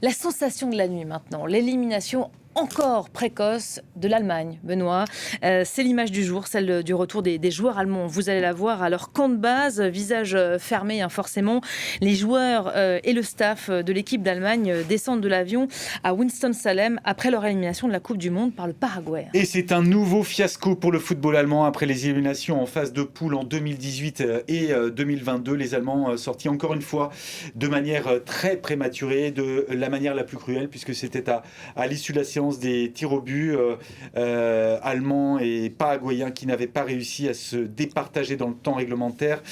La sensation de la nuit maintenant, l'élimination encore précoce de l'Allemagne, Benoît. C'est l'image du jour, celle du retour des joueurs allemands. Vous allez la voir à leur camp de base, visage fermé forcément. Les joueurs et le staff de l'équipe d'Allemagne descendent de l'avion à Winston-Salem après leur élimination de la Coupe du Monde par le Paraguay. Et c'est un nouveau fiasco pour le football allemand après les éliminations en phase de poule en 2018 et 2022. Les Allemands sortis encore une fois de manière très prématurée, de la manière la plus cruelle, puisque c'était à l'issue de la séance des tirs au but allemands et paraguayens qui n'avaient pas réussi à se départager dans le temps réglementaire.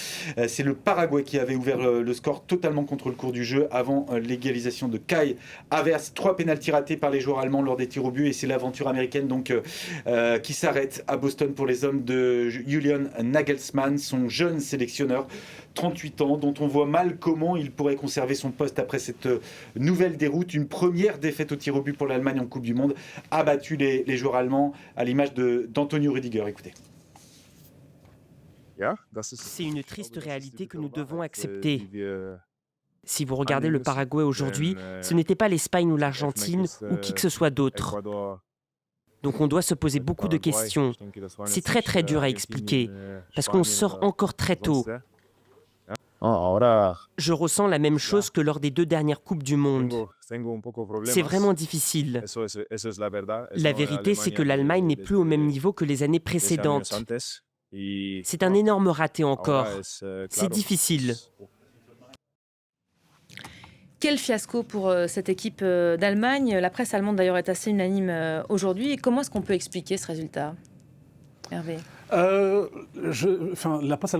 C'est le Paraguay qui avait ouvert le score totalement contre le cours du jeu avant l'égalisation de Kai Havertz. 3 pénaltys ratés par les joueurs allemands lors des tirs au but, et c'est l'aventure américaine donc qui s'arrête à Boston pour les hommes de Julian Nagelsmann, son jeune sélectionneur, 38 ans, dont on voit mal comment il pourrait conserver son poste après cette nouvelle déroute. Une première défaite au tir au but pour l'Allemagne en Coupe du Monde a battu les joueurs allemands à l'image d'Antonio Rüdiger. Écoutez. C'est une triste réalité que nous devons accepter. Si vous regardez le Paraguay aujourd'hui, ce n'était pas l'Espagne ou l'Argentine ou qui que ce soit d'autre. Donc on doit se poser beaucoup de questions. C'est très très dur à expliquer, parce qu'on sort encore très tôt. Je ressens la même chose que lors des 2 dernières Coupes du Monde. C'est vraiment difficile. La vérité, c'est que l'Allemagne n'est plus au même niveau que les années précédentes. C'est un énorme raté encore. C'est difficile. Quel fiasco pour cette équipe d'Allemagne. La presse allemande d'ailleurs est assez unanime aujourd'hui. Et comment est-ce qu'on peut expliquer ce résultat, Hervé ? La presse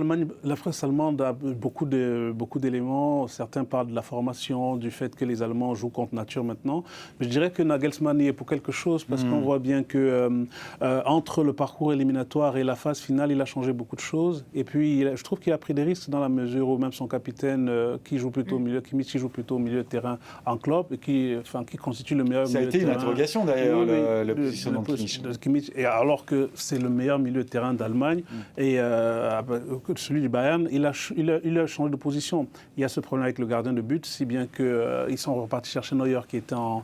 allemande a beaucoup d'éléments. Certains parlent de la formation, du fait que les Allemands jouent contre nature maintenant. Mais je dirais que Nagelsmann y est pour quelque chose, parce qu'on voit bien que entre le parcours éliminatoire et la phase finale, il a changé beaucoup de choses. Et puis, je trouve qu'il a pris des risques dans la mesure où même son capitaine, qui joue plutôt au milieu de terrain en club, et qui constitue le meilleur milieu de terrain. Ça a été une interrogation d'ailleurs, le positionnement de Kimmich. Et alors que c'est le meilleur milieu de terrain d'Allemagne et celui du Bayern, il a changé de position. Il y a ce problème avec le gardien de but, si bien qu'ils sont repartis chercher Neuer qui était en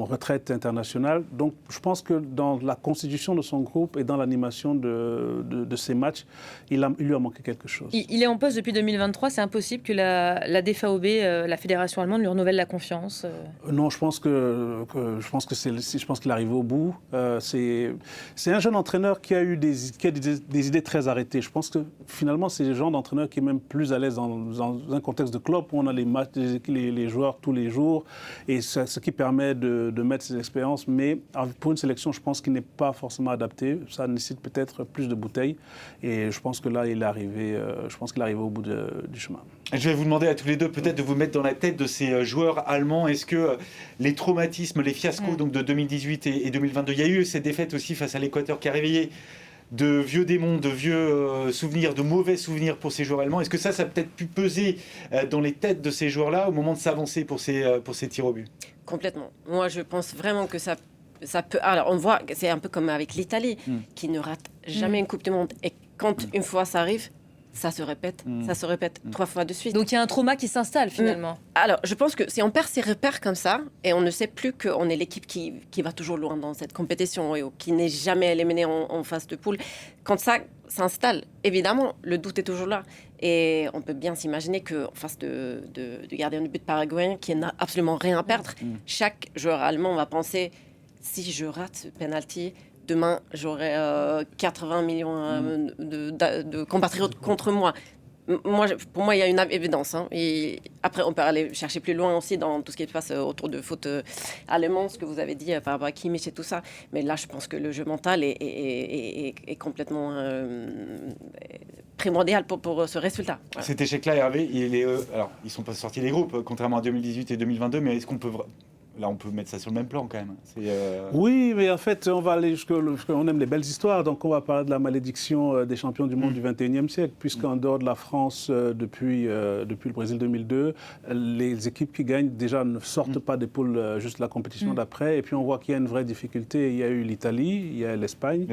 retraite internationale. Donc je pense que dans la constitution de son groupe et dans l'animation de ses matchs, il lui a manqué quelque chose. Il est en poste depuis 2023, c'est impossible que la DFAOB, la Fédération allemande, lui renouvelle la confiance Non, je pense qu'il est arrivé au bout. C'est un jeune entraîneur qui a eu des idées très arrêtées. Je pense que finalement, c'est le genre d'entraîneur qui est même plus à l'aise dans un contexte de club où on a les matchs, les joueurs tous les jours, et ce qui permet de mettre ses expériences. Mais pour une sélection, je pense qu'il n'est pas forcément adapté. Ça nécessite peut-être plus de bouteilles. Et je pense que là, il est arrivé au bout du chemin. Je vais vous demander à tous les deux peut-être de vous mettre dans la tête de ces joueurs allemands. Est-ce que les traumatismes, les fiascos donc de 2018 et 2022, il y a eu ces défaites aussi face à l'Équateur qui a réveillé de vieux démons, de vieux souvenirs, de mauvais souvenirs pour ces joueurs allemands. Est-ce que ça a peut-être pu peser dans les têtes de ces joueurs-là au moment de s'avancer pour ces tirs au but ? Complètement. Moi, je pense vraiment que ça peut... Alors, on voit, c'est un peu comme avec l'Italie, qui ne rate jamais une Coupe du Monde. Et quand une fois ça arrive, ça se répète 3 fois de suite. Donc il y a un trauma qui s'installe finalement. Alors, je pense que si on perd ses repères comme ça, et on ne sait plus qu'on est l'équipe qui va toujours loin dans cette compétition et qui n'est jamais éliminée en phase de poule, quand ça s'installe, évidemment, le doute est toujours là. Et on peut bien s'imaginer qu'en face du gardien de but paraguayen, qui n'a absolument rien à perdre, chaque joueur allemand va penser, si je rate ce penalty, demain, j'aurai 80 millions de compatriotes contre moi. Pour moi, il y a une évidence. Et après, on peut aller chercher plus loin aussi dans tout ce qui se passe autour de foot allemand, ce que vous avez dit par rapport à Kimmich et tout ça. Mais là, je pense que le jeu mental est complètement primordial pour ce résultat. Voilà. Cet échec-là, Hervé, alors, ils ne sont pas sortis des groupes, contrairement à 2018 et 2022, mais est-ce qu'on peut Là, on peut mettre ça sur le même plan quand même. Oui, mais en fait, on va aller jusqu'on aime les belles histoires, donc on va parler de la malédiction des champions du monde du 21e siècle, puisqu'en dehors de la France, depuis le Brésil 2002, les équipes qui gagnent déjà ne sortent pas des poules juste la compétition d'après, et puis on voit qu'il y a une vraie difficulté. Il y a eu l'Italie, il y a l'Espagne,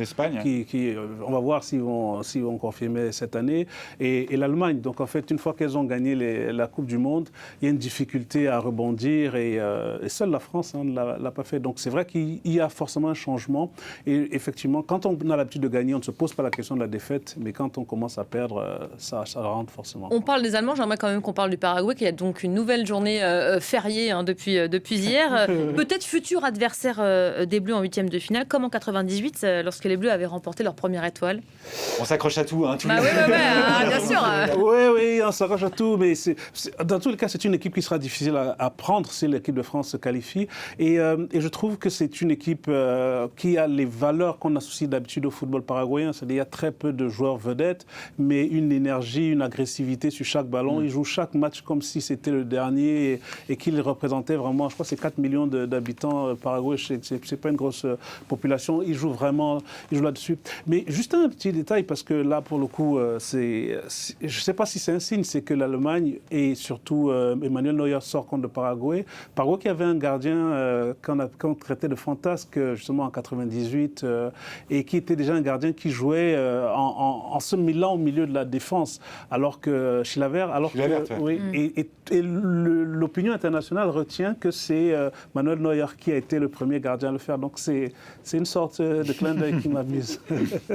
on va voir s'ils vont confirmer cette année, et l'Allemagne. Donc en fait, une fois qu'elles ont gagné la Coupe du Monde, il y a une difficulté à rebondir, et seule la France ne l'a pas fait. Donc c'est vrai qu'il y a forcément un changement. Et effectivement, quand on a l'habitude de gagner, on ne se pose pas la question de la défaite, mais quand on commence à perdre, ça rentre forcément. On parle des Allemands, j'aimerais quand même qu'on parle du Paraguay, qui a donc une nouvelle journée fériée depuis hier. Peut-être futur adversaire des Bleus en huitième de finale, comme en 98, lorsque les Bleus avaient remporté leur première étoile. On s'accroche à tout, hein, tous les... bien sûr. Oui, on s'accroche à tout, mais dans tous les cas, c'est une équipe qui sera difficile à prendre si l'équipe de France se qualifie. Et je trouve que c'est une équipe qui a les valeurs qu'on associe d'habitude au football paraguayen. C'est-à-dire qu'il y a très peu de joueurs vedettes, mais une énergie, une agressivité sur chaque ballon. Ils jouent chaque match comme si c'était le dernier et qu'ils représentaient vraiment, je crois que c'est 4 millions d'habitants Paraguay. C'est pas une grosse population. Ils jouent là-dessus. Mais juste un petit détail, parce que là, pour le coup, je ne sais pas si c'est un signe, c'est que l'Allemagne et surtout Emmanuel Neuer sort contre le Paraguay. Paraguay qui avait un gardien qu'on traitait de fantasque justement en 98 et qui était déjà un gardien qui jouait en se mêlant au milieu de la défense, alors que Chilavert, oui, et l'opinion internationale retient que c'est Manuel Neuer qui a été le premier gardien à le faire. Donc c'est une sorte de clin d'œil qui m'amuse.